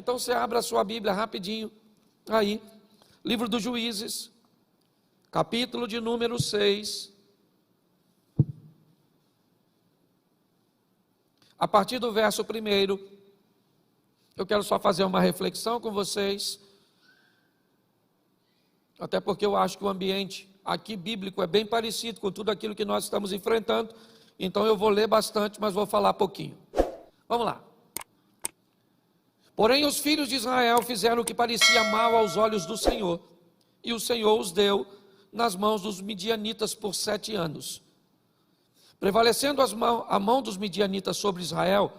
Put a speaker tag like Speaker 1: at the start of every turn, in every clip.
Speaker 1: Então você abre a sua Bíblia rapidinho, aí, livro dos Juízes, capítulo de número 6, a partir do verso 1, eu quero só fazer uma reflexão com vocês, até porque eu acho que o ambiente aqui bíblico é bem parecido com tudo aquilo que nós estamos enfrentando, então eu vou ler bastante, mas vou falar pouquinho. Vamos lá. Porém os filhos de Israel fizeram o que parecia mal aos olhos do Senhor, e o Senhor os deu nas mãos dos midianitas por 7 anos. Prevalecendo a mão dos midianitas sobre Israel,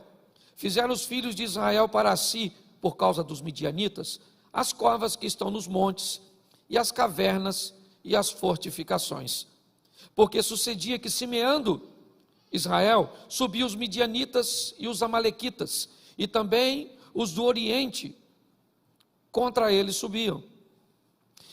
Speaker 1: fizeram os filhos de Israel para si, por causa dos midianitas, as covas que estão nos montes, e as cavernas e as fortificações. Porque sucedia que, semeando Israel, subiam os midianitas e os amalequitas, e também os do Oriente contra eles subiam.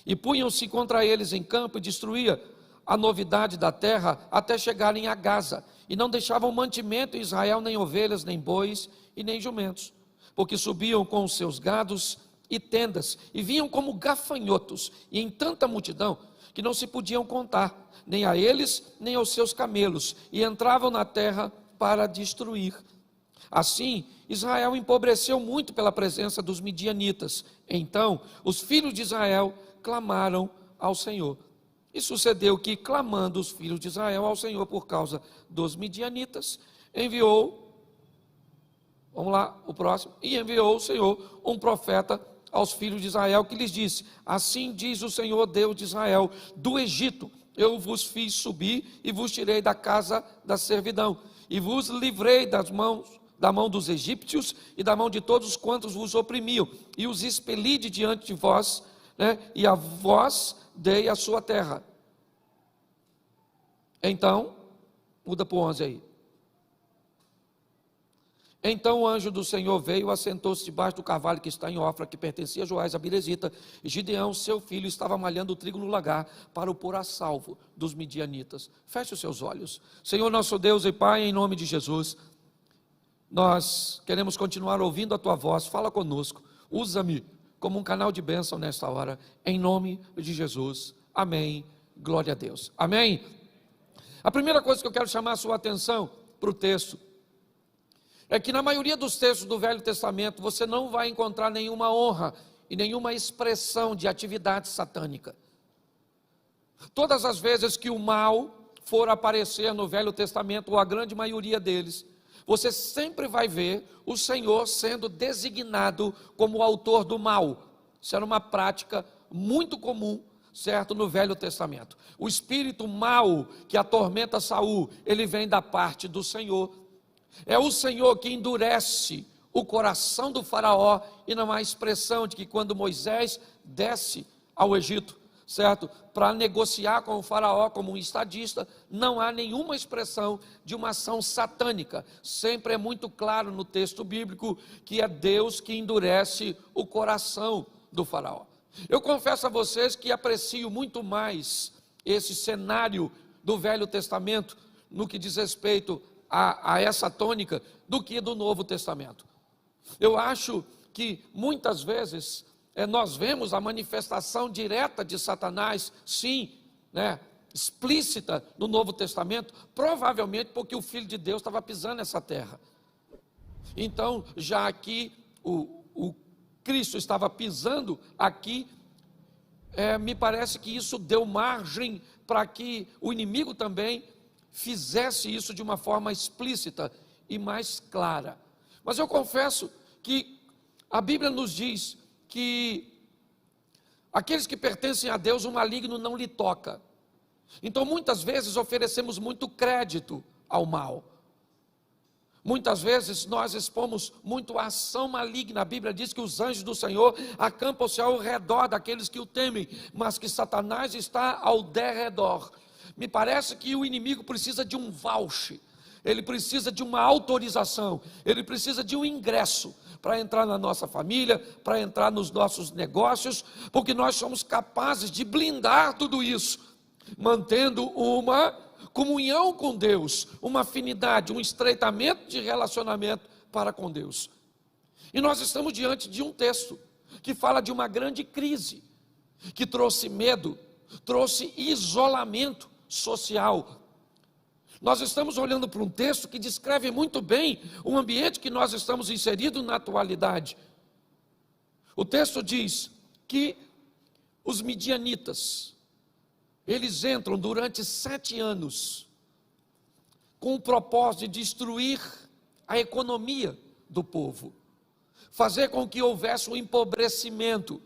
Speaker 1: E punham-se contra eles em campo e destruía a novidade da terra até chegarem a Gaza, e não deixavam mantimento em Israel, nem ovelhas, nem bois e nem jumentos, porque subiam com os seus gados e tendas, e vinham como gafanhotos, e em tanta multidão, que não se podiam contar, nem a eles, nem aos seus camelos, e entravam na terra para destruir. Assim, Israel empobreceu muito pela presença dos midianitas. Então, os filhos de Israel clamaram ao Senhor. E sucedeu que, clamando os filhos de Israel ao Senhor por causa dos midianitas, enviou o Senhor um profeta aos filhos de Israel, que lhes disse: assim diz o Senhor Deus de Israel, do Egito eu vos fiz subir e vos tirei da casa da servidão, e vos livrei da mão dos egípcios e da mão de todos quantos vos oprimiam, e os expeli de diante de vós, e a vós dei a sua terra. Então, muda para o 11 aí. Então o anjo do Senhor veio, assentou-se debaixo do carvalho que está em Ofra, que pertencia a Joás, a Birezita, e Gideão, seu filho, estava malhando o trigo no lagar, para o pôr a salvo dos midianitas. Feche os seus olhos. Senhor nosso Deus e Pai, em nome de Jesus, nós queremos continuar ouvindo a Tua voz. Fala conosco, usa-me como um canal de bênção nesta hora, em nome de Jesus, amém, glória a Deus, amém. A primeira coisa que eu quero chamar a sua atenção para o texto, é que na maioria dos textos do Velho Testamento, você não vai encontrar nenhuma honra e nenhuma expressão de atividade satânica. Todas as vezes que o mal for aparecer no Velho Testamento, ou a grande maioria deles, você sempre vai ver o Senhor sendo designado como o autor do mal. Isso era uma prática muito comum, certo, no Velho Testamento. O espírito mau que atormenta Saul, ele vem da parte do Senhor. É o Senhor que endurece o coração do faraó, e não há expressão de que quando Moisés desce ao Egito, certo, para negociar com o faraó como um estadista, não há nenhuma expressão de uma ação satânica. Sempre é muito claro no texto bíblico que é Deus que endurece o coração do faraó. Eu confesso a vocês que aprecio muito mais esse cenário do Velho Testamento no que diz respeito a essa tônica do que do Novo Testamento. Eu acho que muitas vezes nós vemos a manifestação direta de Satanás, sim, explícita no Novo Testamento, provavelmente porque o Filho de Deus estava pisando nessa terra. Então, já aqui o Cristo estava pisando aqui, me parece que isso deu margem para que o inimigo também fizesse isso de uma forma explícita e mais clara. Mas eu confesso que a Bíblia nos diz que aqueles que pertencem a Deus, o maligno não lhe toca. Então muitas vezes oferecemos muito crédito ao mal. Muitas vezes nós expomos muito a ação maligna. A Bíblia diz que os anjos do Senhor acampam-se ao redor daqueles que o temem, mas que Satanás está ao derredor. Me parece que o inimigo precisa de um voucher, ele precisa de uma autorização, ele precisa de um ingresso para entrar na nossa família, para entrar nos nossos negócios, porque nós somos capazes de blindar tudo isso, mantendo uma comunhão com Deus, uma afinidade, um estreitamento de relacionamento para com Deus. E nós estamos diante de um texto que fala de uma grande crise, que trouxe medo, trouxe isolamento social. Nós estamos olhando para um texto que descreve muito bem o ambiente que nós estamos inseridos na atualidade. O texto diz que os midianitas, eles entram durante 7 anos com o propósito de destruir a economia do povo, fazer com que houvesse um empobrecimento,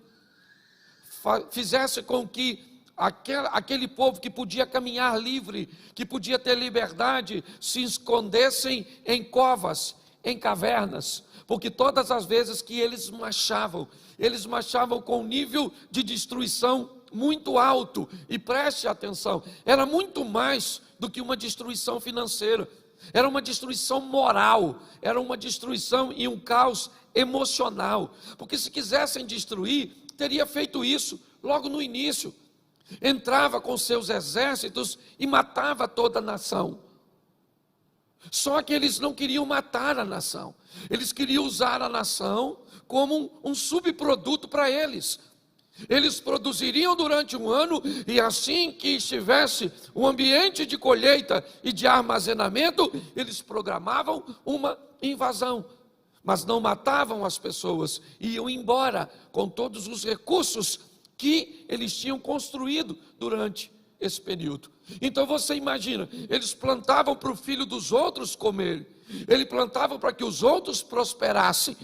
Speaker 1: fizesse com que aquele povo que podia caminhar livre, que podia ter liberdade, se escondessem em covas, em cavernas, porque todas as vezes que eles marchavam com um nível de destruição muito alto, e preste atenção, era muito mais do que uma destruição financeira, era uma destruição moral, era uma destruição e um caos emocional, porque se quisessem destruir, teria feito isso logo no início, entrava com seus exércitos e matava toda a nação. Só que eles não queriam matar a nação, eles queriam usar a nação como um subproduto para eles. Eles produziriam durante um ano, e assim que estivesse um ambiente de colheita e de armazenamento, eles programavam uma invasão, mas não matavam as pessoas, iam embora com todos os recursos que eles tinham construído durante esse período. Então você imagina, eles plantavam para o filho dos outros comer, eles plantavam para que os outros prosperassem.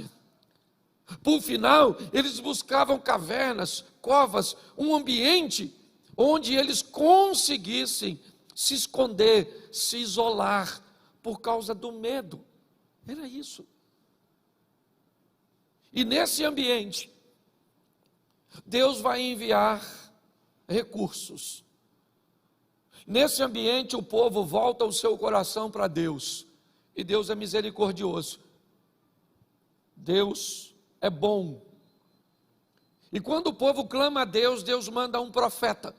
Speaker 1: Por final, eles buscavam cavernas, covas, um ambiente onde eles conseguissem se esconder, se isolar, por causa do medo. Era isso. E nesse ambiente, Deus vai enviar recursos. Nesse ambiente, o povo volta o seu coração para Deus. E Deus é misericordioso. Deus é bom. E quando o povo clama a Deus, Deus manda um profeta,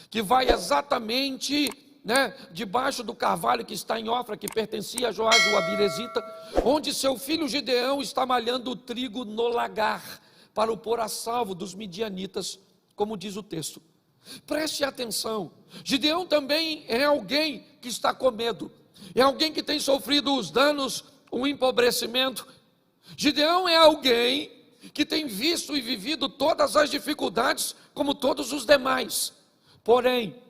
Speaker 1: que vai exatamente, debaixo do carvalho que está em Ofra, que pertencia a Joás o Abirezita, onde seu filho Gideão está malhando o trigo no lagar, para o pôr a salvo dos midianitas, como diz o texto. Preste atenção, Gideão também é alguém que está com medo, é alguém que tem sofrido os danos, o empobrecimento. Gideão é alguém que tem visto e vivido todas as dificuldades, como todos os demais. Porém,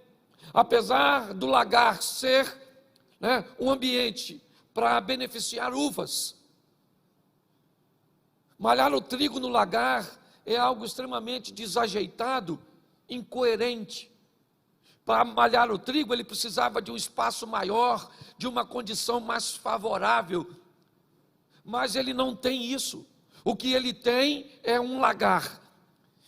Speaker 1: apesar do lagar ser um ambiente para beneficiar uvas, malhar o trigo no lagar é algo extremamente desajeitado, incoerente. Para malhar o trigo, ele precisava de um espaço maior, de uma condição mais favorável. Mas ele não tem isso. O que ele tem é um lagar.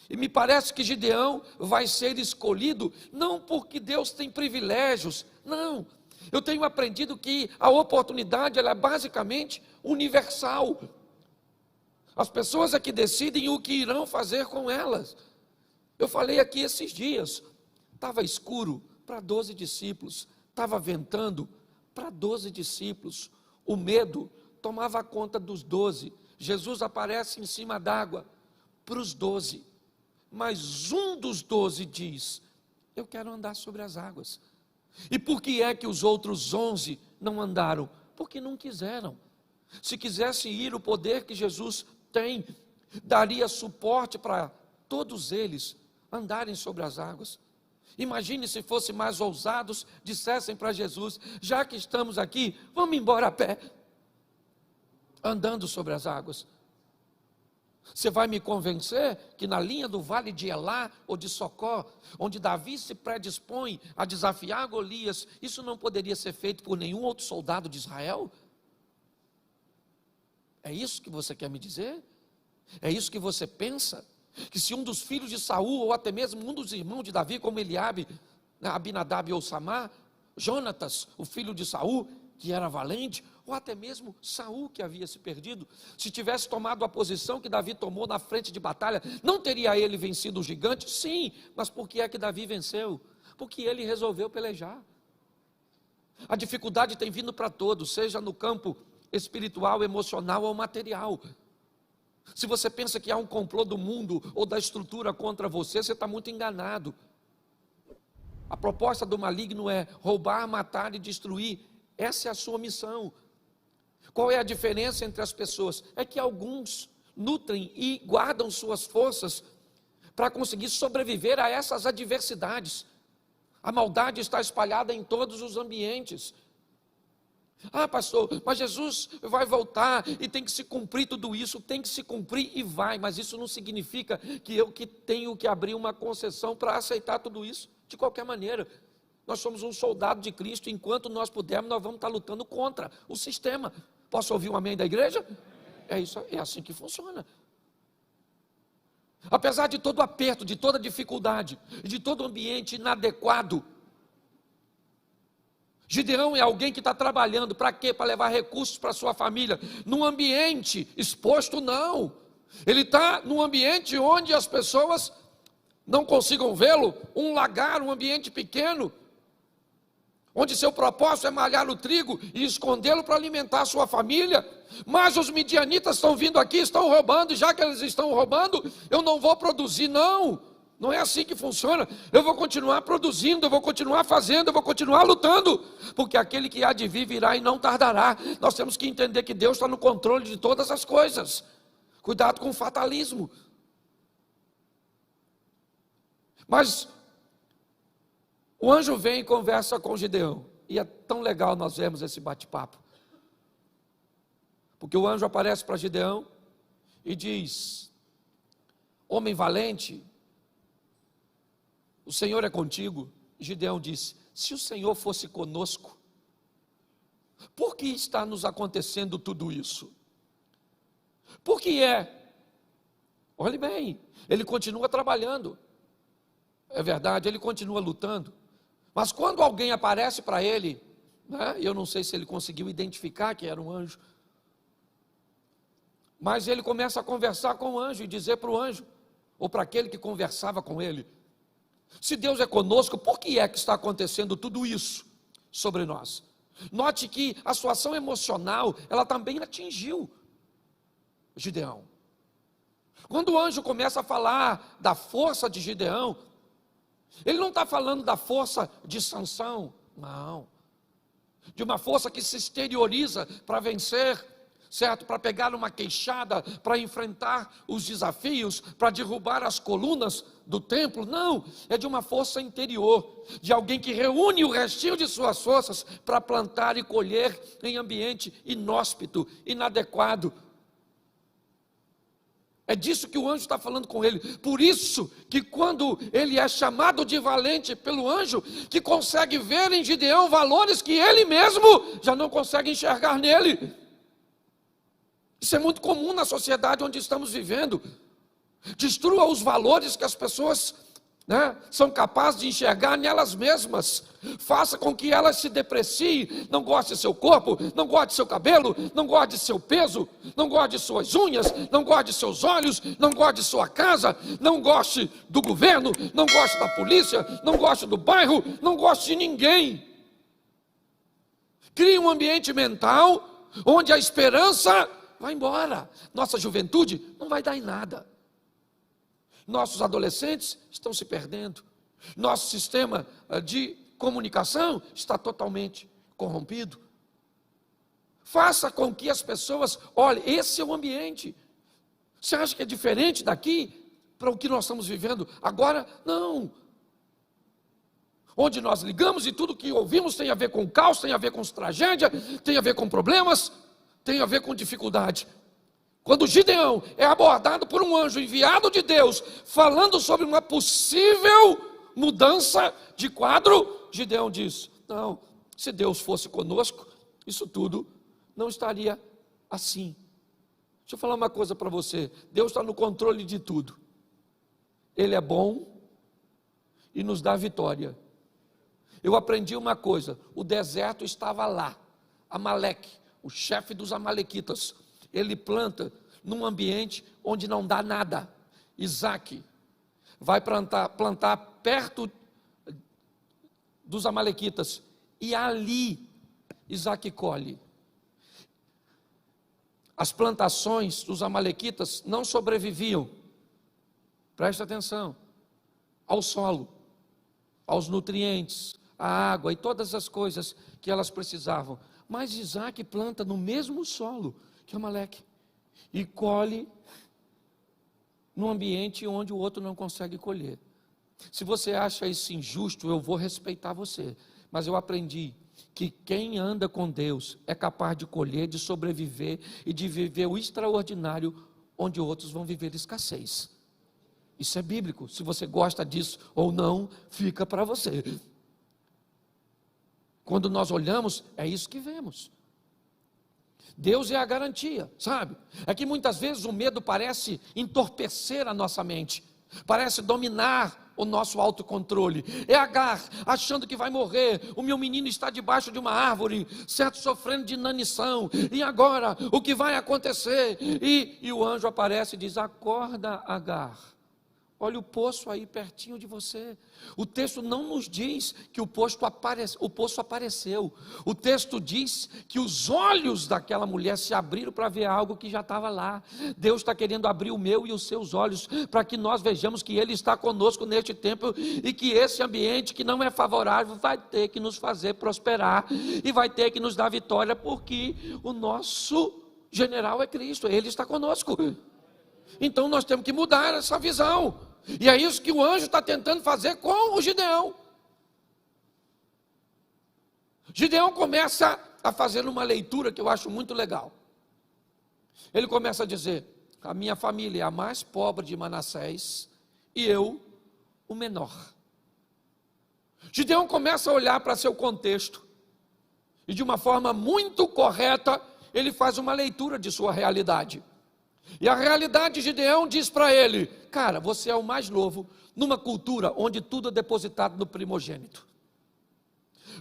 Speaker 1: E me parece que Gideão vai ser escolhido, não porque Deus tem privilégios, não. Eu tenho aprendido que a oportunidade ela é basicamente universal. As pessoas é que decidem o que irão fazer com elas. Eu falei aqui esses dias, estava escuro para 12 discípulos, estava ventando para 12 discípulos, o medo tomava conta dos 12, Jesus aparece em cima d'água para os 12, mas um dos 12 diz, eu quero andar sobre as águas. E por que é que os outros 11 não andaram? Porque não quiseram. Se quisesse ir, o poder que Jesus tem, daria suporte para todos eles andarem sobre as águas. Imagine se fossem mais ousados, dissessem para Jesus, já que estamos aqui, vamos embora a pé, andando sobre as águas. Você vai me convencer que na linha do vale de Elá ou de Socó, onde Davi se predispõe a desafiar Golias, isso não poderia ser feito por nenhum outro soldado de Israel? É isso que você quer me dizer? É isso que você pensa? Que se um dos filhos de Saul, ou até mesmo um dos irmãos de Davi, como Eliabe, Abinadab ou Samar, Jonatas, o filho de Saul, que era valente, ou até mesmo Saul, que havia se perdido, se tivesse tomado a posição que Davi tomou na frente de batalha, não teria ele vencido o gigante? Sim, mas por que é que Davi venceu? Porque ele resolveu pelejar. A dificuldade tem vindo para todos, seja no campo espiritual, emocional ou material. Se você pensa que há um complô do mundo ou da estrutura contra você, você está muito enganado. A proposta do maligno é roubar, matar e destruir. Essa é a sua missão. Qual é a diferença entre as pessoas? É que alguns nutrem e guardam suas forças para conseguir sobreviver a essas adversidades. A maldade está espalhada em todos os ambientes. Ah, pastor, mas Jesus vai voltar e tem que se cumprir tudo isso, tem que se cumprir e vai, mas isso não significa que eu que tenho que abrir uma concessão para aceitar tudo isso, de qualquer maneira. Nós somos um soldado de Cristo, enquanto nós pudermos, nós vamos estar lutando contra o sistema. Posso ouvir um amém da igreja? É isso, é assim que funciona. Apesar de todo aperto, de toda dificuldade, de todo ambiente inadequado, Gideão é alguém que está trabalhando, para quê? Para levar recursos para a sua família, num ambiente exposto, não. Ele está num ambiente onde as pessoas não consigam vê-lo, um lagar, um ambiente pequeno, onde seu propósito é malhar o trigo e escondê-lo para alimentar a sua família. Mas os midianitas estão vindo aqui, estão roubando, e já que eles estão roubando, eu não vou produzir, não. Não é assim que funciona. Eu vou continuar produzindo, eu vou continuar fazendo, eu vou continuar lutando, porque aquele que há de vir virá e não tardará. Nós temos que entender que Deus está no controle de todas as coisas. Cuidado com o fatalismo. Mas o anjo vem e conversa com Gideão, e é tão legal nós vermos esse bate-papo, porque o anjo aparece para Gideão e diz: homem valente, o Senhor é contigo. Gideão disse: se o Senhor fosse conosco, por que está nos acontecendo tudo isso? Por que é? Olhe bem, ele continua trabalhando, é verdade, ele continua lutando, mas quando alguém aparece para ele, né, eu não sei se ele conseguiu identificar que era um anjo, mas ele começa a conversar com o anjo e dizer para o anjo, ou para aquele que conversava com ele: se Deus é conosco, por que é que está acontecendo tudo isso sobre nós? Note que a situação emocional, ela também atingiu Gideão. Quando o anjo começa a falar da força de Gideão, ele não está falando da força de Sansão, não. De uma força que se exterioriza para vencer, certo? Para pegar uma queixada, para enfrentar os desafios, para derrubar as colunas do templo. Não, é de uma força interior, de alguém que reúne o restinho de suas forças para plantar e colher em ambiente inóspito, inadequado. É disso que o anjo está falando com ele. Por isso que quando ele é chamado de valente pelo anjo, que consegue ver em Gideão valores que ele mesmo já não consegue enxergar nele. Isso é muito comum na sociedade onde estamos vivendo. Destrua os valores que as pessoas, né, são capazes de enxergar nelas mesmas. Faça com que elas se depreciem. Não goste de seu corpo, não goste de seu cabelo, não goste de seu peso, não goste de suas unhas, não goste de seus olhos, não goste de sua casa, não goste do governo, não goste da polícia, não goste do bairro, não goste de ninguém. Crie um ambiente mental onde a esperança vai embora. Nossa juventude não vai dar em nada. Nossos adolescentes estão se perdendo. Nosso sistema de comunicação está totalmente corrompido. Faça com que as pessoas olhem, esse é o ambiente. Você acha que é diferente daqui para o que nós estamos vivendo agora? Não. Onde nós ligamos e tudo que ouvimos tem a ver com caos, tem a ver com tragédia, tem a ver com problemas, tem a ver com dificuldade. Quando Gideão é abordado por um anjo enviado de Deus, falando sobre uma possível mudança de quadro, Gideão diz: não, se Deus fosse conosco, isso tudo não estaria assim. Deixa eu falar uma coisa para você: Deus está no controle de tudo. Ele é bom e nos dá vitória. Eu aprendi uma coisa: o deserto estava lá. Amaleque, o chefe dos amalequitas, ele planta num ambiente onde não dá nada. Isaac vai plantar perto dos amalequitas, e ali Isaac colhe. As plantações dos amalequitas não sobreviviam, preste atenção, ao solo, aos nutrientes, à água e todas as coisas que elas precisavam. Mas Isaac planta no mesmo solo que Amaleque e colhe num ambiente onde o outro não consegue colher. Se você acha isso injusto, eu vou respeitar você, mas eu aprendi que quem anda com Deus é capaz de colher, de sobreviver e de viver o extraordinário onde outros vão viver escassez. Isso é bíblico. Se você gosta disso ou não, fica para você. Quando nós olhamos, é isso que vemos. Deus é a garantia, sabe? É que muitas vezes o medo parece entorpecer a nossa mente, parece dominar o nosso autocontrole. É Agar achando que vai morrer, o meu menino está debaixo de uma árvore, certo, sofrendo de inanição, e agora, o que vai acontecer? E o anjo aparece e diz: acorda, Agar, olha o poço aí pertinho de você. O texto não nos diz que o poço apareceu. O texto diz que os olhos daquela mulher se abriram para ver algo que já estava lá. Deus está querendo abrir o meu e os seus olhos para que nós vejamos que Ele está conosco neste tempo e que esse ambiente que não é favorável vai ter que nos fazer prosperar e vai ter que nos dar vitória, porque o nosso general é Cristo, Ele está conosco. Então nós temos que mudar essa visão. E é isso que o anjo está tentando fazer com o Gideão. Gideão começa a fazer uma leitura que eu acho muito legal. Ele começa a dizer: a minha família é a mais pobre de Manassés e eu o menor. Gideão começa a olhar para seu contexto e de uma forma muito correta ele faz uma leitura de sua realidade. E a realidade de Gideão diz para ele: cara, você é o mais novo numa cultura onde tudo é depositado no primogênito.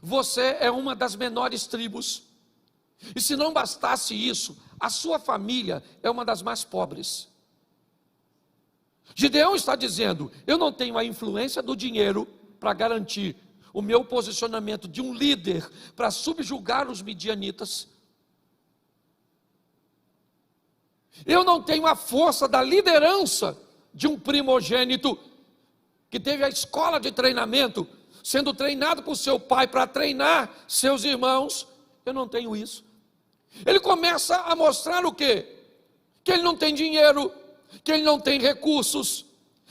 Speaker 1: Você é uma das menores tribos. E se não bastasse isso, a sua família é uma das mais pobres. Gideão está dizendo: eu não tenho a influência do dinheiro para garantir o meu posicionamento de um líder para subjugar os midianitas. Eu não tenho a força da liderança de um primogênito que teve a escola de treinamento, sendo treinado por seu pai para treinar seus irmãos. Eu não tenho isso. Ele começa a mostrar o quê? Que ele não tem dinheiro, que ele não tem recursos,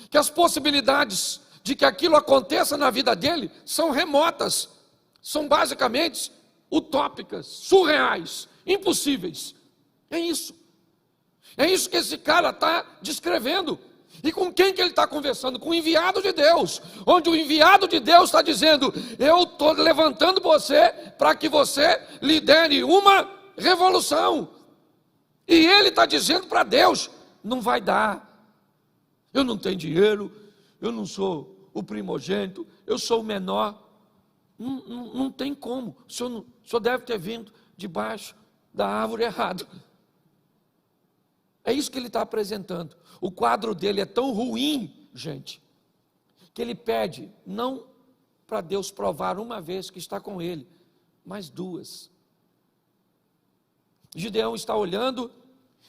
Speaker 1: que as possibilidades de que aquilo aconteça na vida dele são remotas, são basicamente utópicas, surreais, impossíveis. É isso. É isso que esse cara está descrevendo. E com quem que ele está conversando? Com o enviado de Deus, onde o enviado de Deus está dizendo: eu estou levantando você para que você lidere uma revolução. E ele está dizendo para Deus: não vai dar, eu não tenho dinheiro, eu não sou o primogênito, eu sou o menor, não tem como, o senhor deve ter vindo debaixo da árvore errado. É isso que ele está apresentando. O quadro dele é tão ruim, gente, que ele pede não para Deus provar uma vez que está com ele, mas duas. Gideão está olhando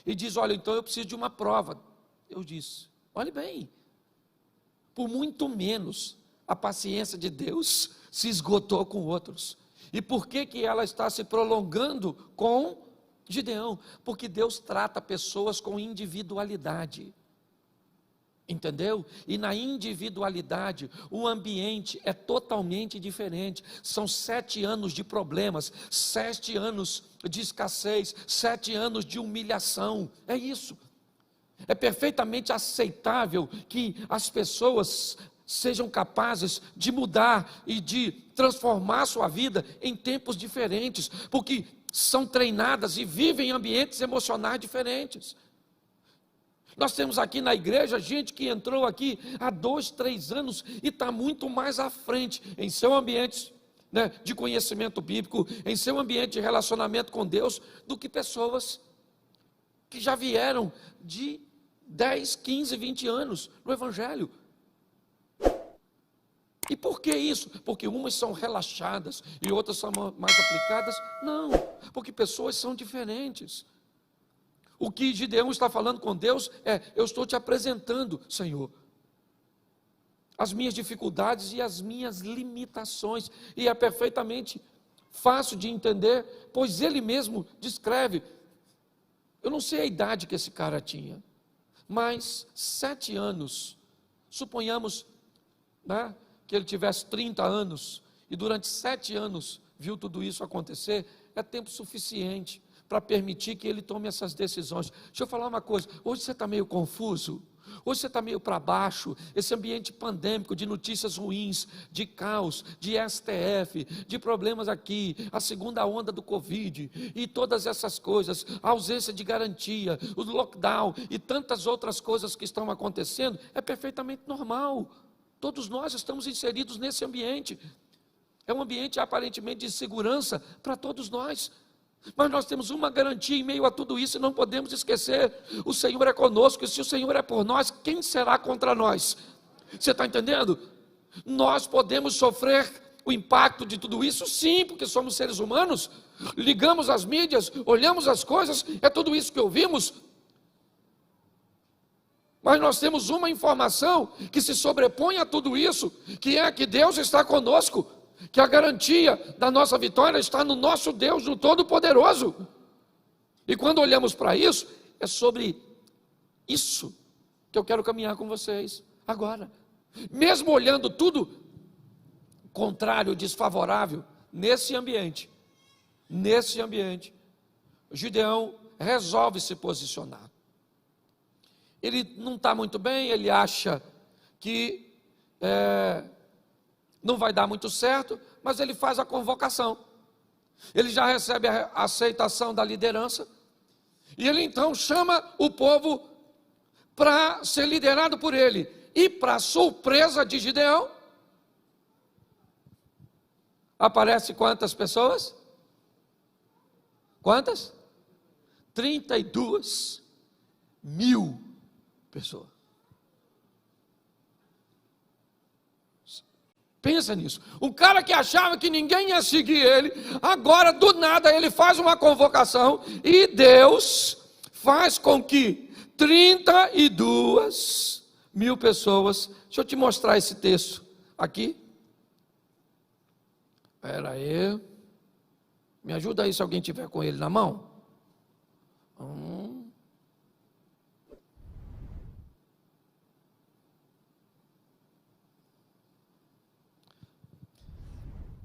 Speaker 1: e diz: olha, então eu preciso de uma prova. Eu disse: olhe bem, por muito menos a paciência de Deus se esgotou com outros. E por que ela está se prolongando com Gideão? Porque Deus trata pessoas com individualidade, entendeu? E na individualidade o ambiente é totalmente diferente. São 7 anos de problemas, 7 anos de escassez, 7 anos de humilhação. É isso. É perfeitamente aceitável que as pessoas sejam capazes de mudar e de transformar sua vida em tempos diferentes, porque são treinadas e vivem em ambientes emocionais diferentes. Nós temos aqui na igreja gente que entrou aqui há 2, 3 anos e está muito mais à frente em seu ambiente, né, de conhecimento bíblico, em seu ambiente de relacionamento com Deus, do que pessoas que já vieram de 10, 15, 20 anos no Evangelho. E por que isso? Porque umas são relaxadas e outras são mais aplicadas? Não, porque pessoas são diferentes. O que Gideão está falando com Deus é: eu estou te apresentando, Senhor, as minhas dificuldades e as minhas limitações. E é perfeitamente fácil de entender, pois ele mesmo descreve. Eu não sei a idade que esse cara tinha, mas 7 anos, suponhamos, né, que ele tivesse 30 anos, e durante 7 anos viu tudo isso acontecer, é tempo suficiente para permitir que ele tome essas decisões. Deixa eu falar uma coisa: hoje você está meio confuso, hoje você está meio para baixo, esse ambiente pandêmico de notícias ruins, de caos, de STF, de problemas aqui, a segunda onda do Covid, e todas essas coisas, a ausência de garantia, o lockdown e tantas outras coisas que estão acontecendo, é perfeitamente normal. Todos nós estamos inseridos nesse ambiente. É um ambiente aparentemente de segurança para todos nós. Mas nós temos uma garantia em meio a tudo isso e não podemos esquecer: o Senhor é conosco, e se o Senhor é por nós, quem será contra nós? Você está entendendo? Nós podemos sofrer o impacto de tudo isso, sim, porque somos seres humanos, ligamos as mídias, olhamos as coisas, é tudo isso que ouvimos. Mas nós temos uma informação que se sobrepõe a tudo isso, que é que Deus está conosco, que a garantia da nossa vitória está no nosso Deus, no Todo-Poderoso. E quando olhamos para isso, é sobre isso que eu quero caminhar com vocês agora. Mesmo olhando tudo contrário, desfavorável, nesse ambiente, Gideão resolve se posicionar. Ele não está muito bem, ele acha que não vai dar muito certo, mas ele faz a convocação. Ele já recebe a aceitação da liderança, e ele então chama o povo para ser liderado por ele. E para surpresa de Gideão, aparece quantas pessoas? Quantas? 32.000 pessoas. Pensa nisso. Um cara que achava que ninguém ia seguir ele, agora do nada ele faz uma convocação e Deus faz com que 32.000 pessoas. Deixa eu te mostrar esse texto aqui. Espera aí. Me ajuda aí se alguém tiver com ele na mão.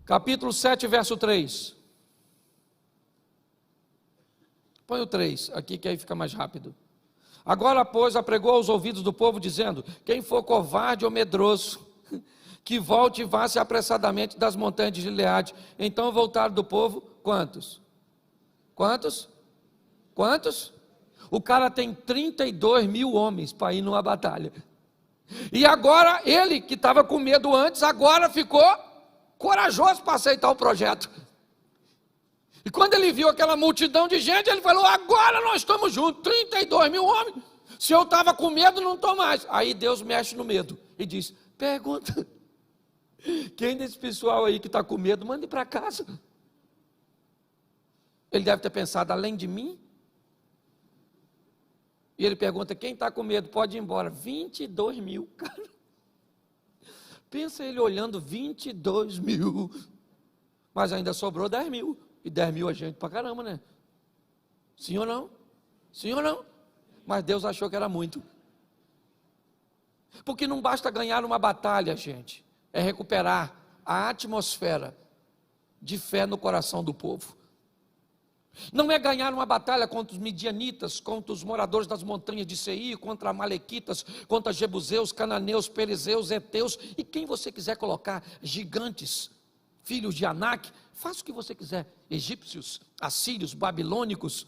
Speaker 1: Capítulo 7, verso 3. Põe o 3 aqui, que aí fica mais rápido. Agora, pois, apregou aos ouvidos do povo, dizendo: quem for covarde ou medroso, que volte e vá-se apressadamente das montanhas de Gileade. Então voltaram do povo, quantos? Quantos? O cara tem 32.000 homens para ir numa batalha. E agora, ele que estava com medo antes, agora ficou corajoso para aceitar o projeto. E quando ele viu aquela multidão de gente, ele falou: agora nós estamos juntos, 32.000 homens. Se eu estava com medo, não estou mais. Aí Deus mexe no medo e diz: pergunta, quem desse pessoal aí que está com medo, mande para casa. Ele deve ter pensado: além de mim? E ele pergunta: quem está com medo pode ir embora. 22.000, cara. Pensa ele olhando 22.000, mas ainda sobrou 10.000, e 10.000 é gente pra caramba, né? Sim ou não? Sim ou não? Mas Deus achou que era muito. Porque não basta ganhar uma batalha, gente, é recuperar a atmosfera de fé no coração do povo. Não é ganhar uma batalha contra os midianitas, contra os moradores das montanhas de Seir, contra amalequitas, contra jebuseus, cananeus, perizeus, heteus, e quem você quiser colocar, gigantes, filhos de Anak, faça o que você quiser, egípcios, assírios, babilônicos.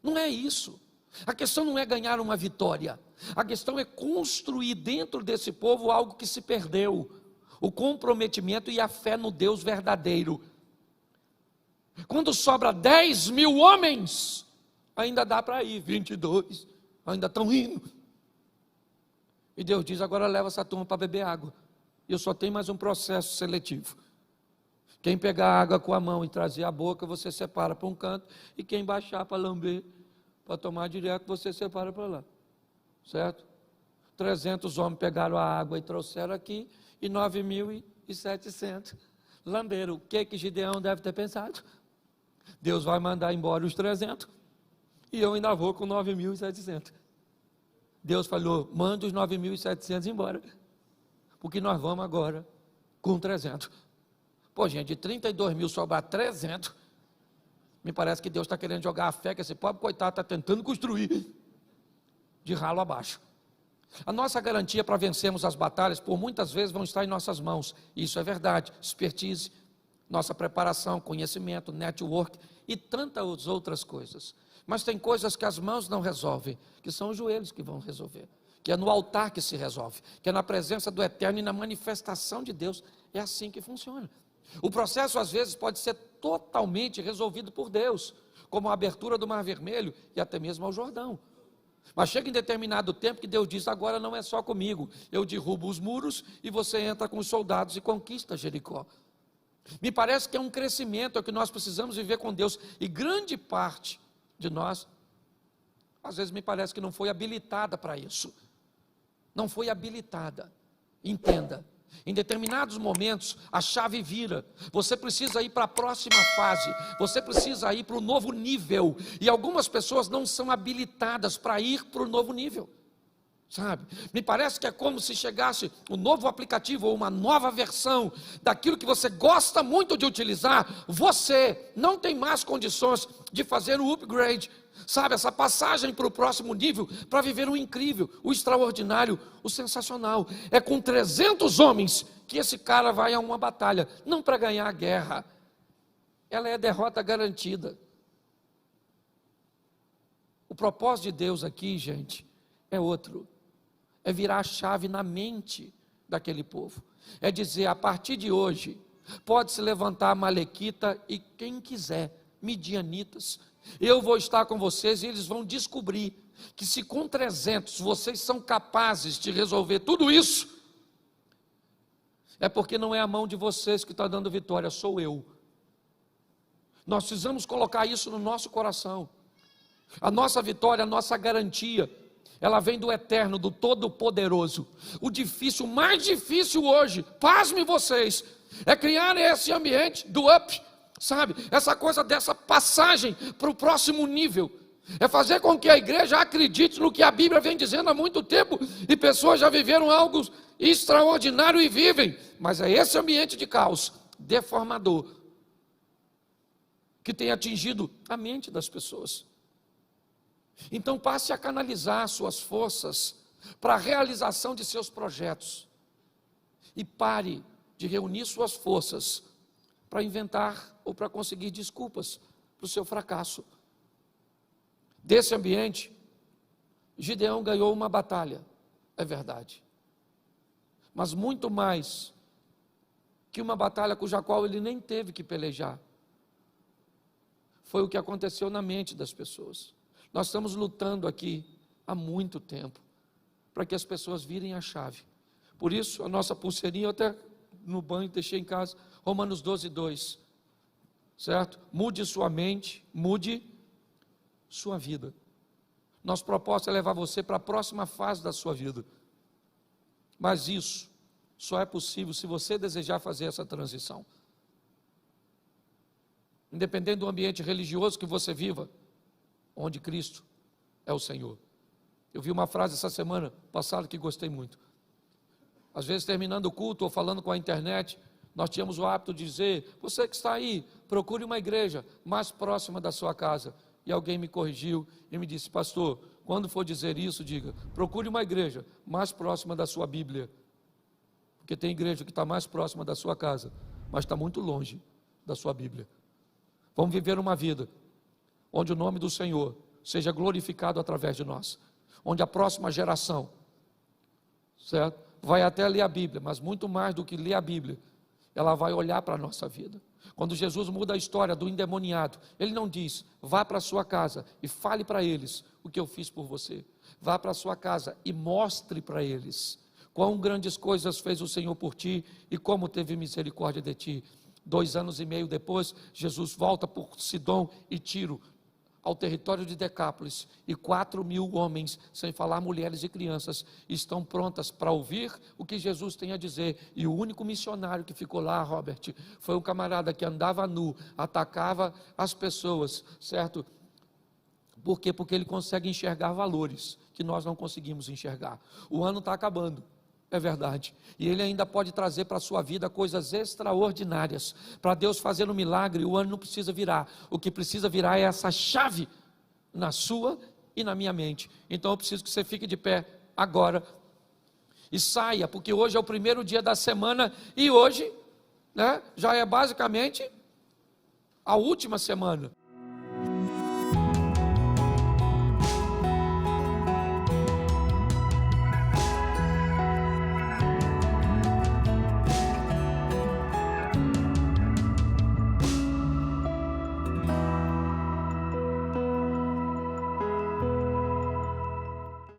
Speaker 1: Não é isso. A questão não é ganhar uma vitória, a questão é construir dentro desse povo algo que se perdeu, o comprometimento e a fé no Deus verdadeiro. Quando sobra 10.000 homens, ainda dá para ir, 22, ainda estão indo. E Deus diz: agora leva essa turma para beber água. E eu só tenho mais um processo seletivo. Quem pegar a água com a mão e trazer a boca, você separa para um canto, e quem baixar para lamber, para tomar direto, você separa para lá, certo? 300 homens pegaram a água e trouxeram aqui, e 9.700 lamberam. O que Gideão deve ter pensado? Deus vai mandar embora os 300, e eu ainda vou com 9.700. Deus falou, manda os 9.700 embora, porque nós vamos agora com 300. Pô, gente, de 32 mil sobrar 300, me parece que Deus está querendo jogar a fé, que esse pobre coitado está tentando construir de ralo abaixo. A nossa garantia para vencermos as batalhas, por muitas vezes, vão estar em nossas mãos. Isso é verdade. Expertise, nossa preparação, conhecimento, network e tantas outras coisas. Mas tem coisas que as mãos não resolvem, que são os joelhos que vão resolver, que é no altar que se resolve, que é na presença do Eterno e na manifestação de Deus. É assim que funciona. O processo, às vezes, pode ser totalmente resolvido por Deus, como a abertura do Mar Vermelho e até mesmo ao Jordão. Mas chega em determinado tempo que Deus diz, agora não é só comigo, eu derrubo os muros e você entra com os soldados e conquista Jericó. Me parece que é um crescimento, é o que nós precisamos viver com Deus, e grande parte de nós, às vezes me parece que não foi habilitada para isso, não foi habilitada. Entenda, em determinados momentos a chave vira, você precisa ir para a próxima fase, você precisa ir para o novo nível, e algumas pessoas não são habilitadas para ir para o novo nível, sabe? Me parece que é como se chegasse um novo aplicativo ou uma nova versão daquilo que você gosta muito de utilizar, você não tem mais condições de fazer o upgrade, sabe, essa passagem para o próximo nível, para viver o incrível, o extraordinário, o sensacional. É com 300 homens que esse cara vai a uma batalha, não para ganhar a guerra, ela é derrota garantida. O propósito de Deus aqui, gente, é outro, é virar a chave na mente daquele povo, é dizer, a partir de hoje, pode se levantar Amalequita e quem quiser, midianitas, eu vou estar com vocês e eles vão descobrir que se com 300 vocês são capazes de resolver tudo isso, é porque não é a mão de vocês que está dando vitória, sou eu. Nós precisamos colocar isso no nosso coração. A nossa vitória, a nossa garantia, ela vem do Eterno, do Todo-Poderoso. O difícil, o mais difícil hoje, pasmem vocês, é criar esse ambiente do up, sabe, essa coisa dessa passagem para o próximo nível, é fazer com que a igreja acredite no que a Bíblia vem dizendo há muito tempo, e pessoas já viveram algo extraordinário e vivem, mas é esse ambiente de caos, deformador, que tem atingido a mente das pessoas. Então passe a canalizar suas forças para a realização de seus projetos, e pare de reunir suas forças para inventar ou para conseguir desculpas para o seu fracasso. Desse ambiente, Gideão ganhou uma batalha, é verdade, mas muito mais que uma batalha cuja qual ele nem teve que pelejar, foi o que aconteceu na mente das pessoas. Nós estamos lutando aqui há muito tempo, para que as pessoas virem a chave. Por isso, a nossa pulseirinha, eu até no banho deixei em casa, Romanos 12:2, certo? Mude sua mente, mude sua vida. Nosso propósito é levar você para a próxima fase da sua vida, mas isso só é possível se você desejar fazer essa transição. Independente do ambiente religioso que você viva, onde Cristo é o Senhor. Eu vi uma frase essa semana passada que gostei muito. Às vezes, terminando o culto ou falando com a internet, nós tínhamos o hábito de dizer, você que está aí, procure uma igreja mais próxima da sua casa. E alguém me corrigiu e me disse, pastor, quando for dizer isso, diga, procure uma igreja mais próxima da sua Bíblia. Porque tem igreja que está mais próxima da sua casa, mas está muito longe da sua Bíblia. Vamos viver uma vida onde o nome do Senhor seja glorificado através de nós, onde a próxima geração, certo, vai até ler a Bíblia, mas muito mais do que ler a Bíblia, ela vai olhar para a nossa vida. Quando Jesus muda a história do endemoniado, Ele não diz, vá para a sua casa e fale para eles o que eu fiz por você. Vá para a sua casa e mostre para eles quão grandes coisas fez o Senhor por ti e como teve misericórdia de ti. 2 anos e meio depois, Jesus volta por Sidom e Tiro, ao território de Decápolis, e 4.000 homens, sem falar mulheres e crianças, estão prontas para ouvir o que Jesus tem a dizer. E o único missionário que ficou lá, Robert, foi um camarada que andava nu, atacava as pessoas, certo? Por quê? Porque ele consegue enxergar valores que nós não conseguimos enxergar. O ano está acabando, é verdade, e ele ainda pode trazer para a sua vida coisas extraordinárias. Para Deus fazer um milagre, o ano não precisa virar. O que precisa virar é essa chave na sua e na minha mente. Então eu preciso que você fique de pé agora e saia, porque hoje é o primeiro dia da semana, e hoje, né, já é basicamente a última semana.